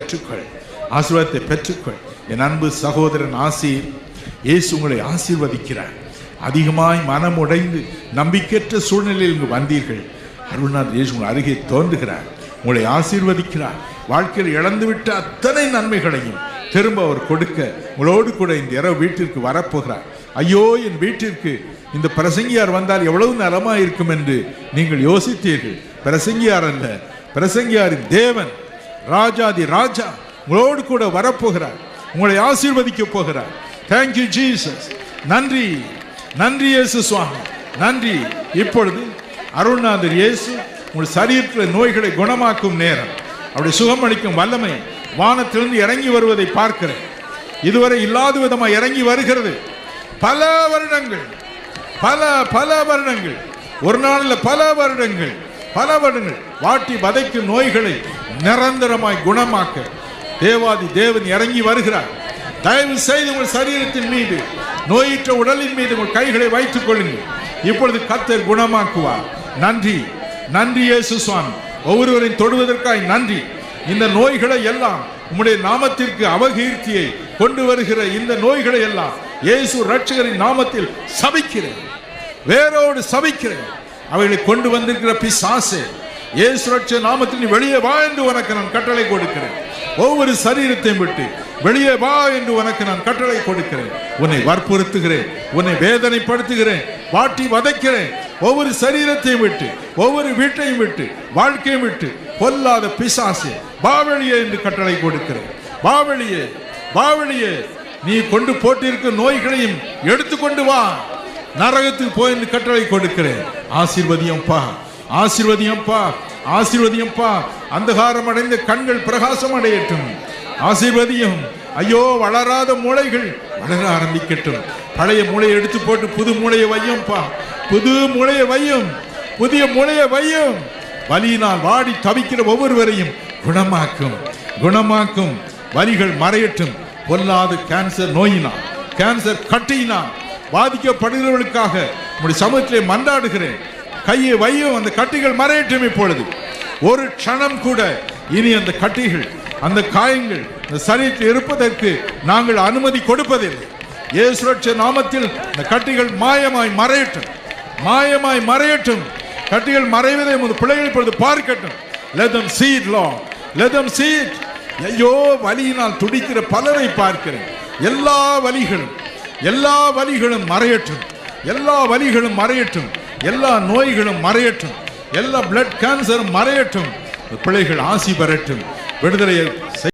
பெற்றுக்கொள், ஆசீர்வாதத்தை பெற்றுக்கொள். என் அன்பு சகோதரன் ஆசீர், இயேசு உங்களை ஆசீர்வதிக்கிறார். அதிகமாய் மனம் உடைந்து நம்பிக்கையற்ற சூழ்நிலையில் இங்கு வந்தீர்கள். அருள்நாத் இயேசு உங்கள் அருகே தோன்றுகிறார், உங்களை ஆசீர்வதிக்கிறார். வாழ்க்கையில் இழந்துவிட்ட அத்தனை நன்மைகளையும் திரும்ப அவர் கொடுக்க உங்களோடு கூட இந்த இரவு வீட்டிற்கு வரப்போகிறார். ஐயோ, என் வீட்டிற்கு இந்த பிரசங்கியார் வந்தால் எவ்வளவு நலமாக இருக்கும் என்று நீங்கள் யோசித்தீர்கள். பிரசங்கியார் அல்ல, பிரசங்கியாரின் தேவன், ராஜாதி ராஜா உங்களோடு கூட வரப்போகிறார், உங்களை ஆசீர்வதிக்க போகிறார். Thank you Jesus. நன்றி, நன்றி இயேசு சுவாமி, நன்றி. இப்பொழுது அருள்நாதர் இயேசு உங்கள் சரீரத்தில் நோய்களை குணமாக்கும் நேரம், அவருடைய சுகமளிக்கும் வல்லமை வானத்திலிருந்து இறங்கி வருவதை பார்க்கிறேன். இதுவரை இல்லாத விதமாக இறங்கி வருகிறது. பல வருடங்கள், பல வருடங்கள், ஒரு நாளில் பல வருடங்கள் வாட்டி வதைக்கும் நோய்களை நிரந்தரமாய் குணமாக்க தேவாதி தேவன் இறங்கி வருகிறார். தயவு செய்து உங்கள் சரீரத்தின் மீது, நோயற்ற உடலின் மீது உங்கள் கைகளை வைத்துக் கொள்ளுங்கள். இப்பொழுது கர்த்தர் குணமாக்குவார். நன்றி, நன்றி இயேசு சுவாமி. ஒவ்வொருவரையும் தொடுவதற்காக நன்றி. இந்த நோய்களை எல்லாம் உம்முடைய நாமத்திற்கு அவகீர்த்தியை கொண்டு வருகிற இந்த நோய்களை எல்லாம் இயேசு ரட்சகரின் நாமத்தில் சபிக்கிறேன், வேரோடு சபிக்கிறேன். அவைகளை கொண்டு வந்திருக்கிற பிசாசே, இயேசு ரட்சகர் நாமத்தில் நீ வெளியே வா என்று உனக்கு நான் கட்டளை கொடுக்கிறேன். ஒவ்வொரு சரீரத்தையும் விட்டு வெளியே வா என்று உனக்கு நான் கட்டளை கொடுக்கிறேன். உன்னை வற்புறுத்துகிறேன், உன்னை வேதனைப்படுத்துகிறேன், வாட்டி வதைக்கிறேன். ஒவ்வொரு சரீரத்தையும் விட்டு, ஒவ்வொரு வீட்டையும் விட்டு, வாழ்க்கையும் விட்டு பொல்லாத பிசாசே பாவெளியே என்று கட்டளை கொடுக்கிறேன். பாவெளியே, பாவெளியே, நீ கொண்டு போட்டிருக்க நோய்களையும் எடுத்துக்கொண்டு வா, நரகத்துக்கு போய் என்று கட்டளை கொடுக்கிறேன். ஆசீர்வதியம்பா, ஆசீர்வதியம்பா, ஆசீர்வதியம்பா. அந்தகாரம் அடைந்த கண்கள் பிரகாசம் அடையட்டும். ஆசீர்வதியும். ஐயோ, வளராத மூளைகள் வளர ஆரம்பிக்கட்டும். பழைய மூளையை எடுத்து போட்டு புது மூளையை வையும்பா, புது மூளையை வையும், புதிய மூளையை வையும். வலியினால் வாடி தவிக்கிற ஒவ்வொருவரையும் குணமாக்கும், குணமாக்கும். வலிகள் மறையட்டும். பொல்லாத கேன்சர் நோயினால், கேன்சர் கட்டியினால் பாதிக்கப்படுகிறவர்களுக்காக உங்களுடைய சமூகத்திலே மன்றாடுகிறேன். கையை வையும், அந்த கட்டிகள் மறையட்டும். இப்பொழுது ஒரு க்ஷணம் கூட இனி அந்த கட்டிகள், அந்த காயங்கள் இந்த சரீரத்தில் இருப்பதற்கு நாங்கள் அனுமதி கொடுப்பதில்லை. இயேசு ரட்சகர் நாமத்தில் இந்த கட்டிகள் மாயமாய் மறையட்டும், மாயமாய் மறையட்டும். கட்டிகள் மறைவதை உங்கள் பிள்ளைகள் இப்பொழுது பார்க்கட்டும். Let them see it, Lord. Let them see it. ஐயோ, வலியினால் துடிக்கிற பலரை பார்க்கிறேன். எல்லா வலிகளும், எல்லா வலிகளும் மறையட்டும், எல்லா வலிகளும் மறையட்டும், எல்லா நோய்களும் மறையட்டும், எல்லா பிளட் கேன்சரும் மறையட்டும். பிள்ளைகள் ஆசி பெறட்டும், விடுதலையை